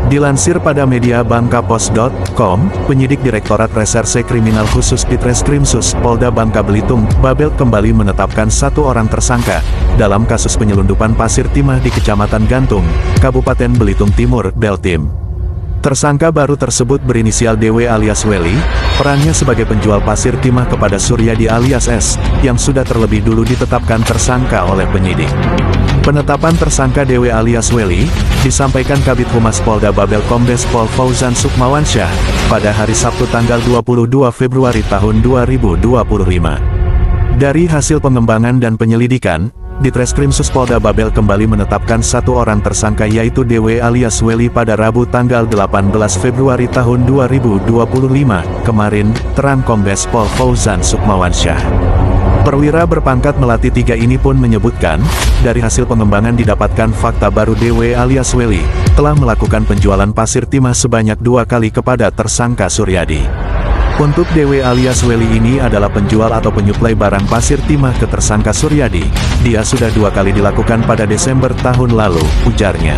Dilansir pada media bangkapos.com, penyidik Direktorat Reserse Kriminal Khusus Ditreskrimsus Polda Bangka Belitung, Babel kembali menetapkan satu orang tersangka dalam kasus penyelundupan pasir timah di Kecamatan Gantung, Kabupaten Belitung Timur, Beltim. Tersangka baru tersebut berinisial DW alias Weli, perannya sebagai penjual pasir timah kepada Suryadi alias S, yang sudah terlebih dulu ditetapkan tersangka oleh penyidik. Penetapan tersangka DW alias Weli disampaikan Kabid Humas Polda Babel Kombes Pol Fauzan Sukmawansyah pada hari Sabtu tanggal 22 Februari tahun 2025. Dari hasil pengembangan dan penyelidikan, Ditreskrimsus Polda Babel kembali menetapkan satu orang tersangka yaitu DW alias Weli pada Rabu tanggal 18 Februari tahun 2025 kemarin, terang Kombes Pol Fauzan Sukmawansyah. Perwira berpangkat Melati 3 ini pun menyebutkan, dari hasil pengembangan didapatkan fakta baru DW alias Weli telah melakukan penjualan pasir timah sebanyak 2 kali kepada tersangka Suryadi. Untuk DW alias Weli ini adalah penjual atau penyuplai barang pasir timah ke tersangka Suryadi. Dia sudah 2 kali dilakukan pada Desember tahun lalu, ujarnya.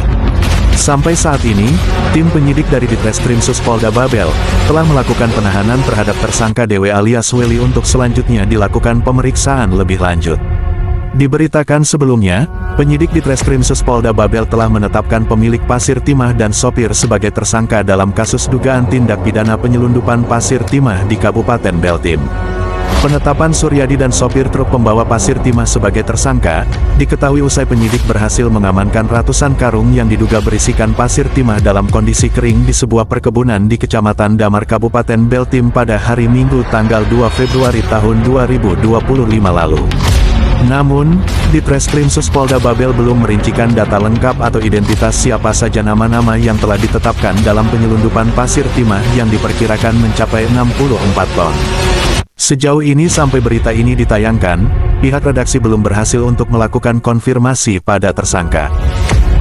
Sampai saat ini, tim penyidik dari Ditreskrimsus Polda Babel telah melakukan penahanan terhadap tersangka DW alias Weli untuk selanjutnya dilakukan pemeriksaan lebih lanjut. Diberitakan sebelumnya, penyidik Ditreskrimsus Polda Babel telah menetapkan pemilik pasir timah dan sopir sebagai tersangka dalam kasus dugaan tindak pidana penyelundupan pasir timah di Kabupaten Beltim. Penetapan Suryadi dan sopir truk pembawa pasir timah sebagai tersangka, diketahui usai penyidik berhasil mengamankan ratusan karung yang diduga berisikan pasir timah dalam kondisi kering di sebuah perkebunan di Kecamatan Damar Kabupaten Beltim pada hari Minggu tanggal 2 Februari tahun 2025 lalu. Namun, Ditreskrimsus Polda Babel belum merincikan data lengkap atau identitas siapa saja nama-nama yang telah ditetapkan dalam penyelundupan pasir timah yang diperkirakan mencapai 64 ton. Sejauh ini sampai berita ini ditayangkan, pihak redaksi belum berhasil untuk melakukan konfirmasi pada tersangka.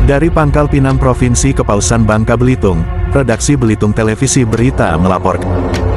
Dari Pangkal Pinang Provinsi Kepausan Bangka Belitung, redaksi Belitung Televisi Berita melaporkan.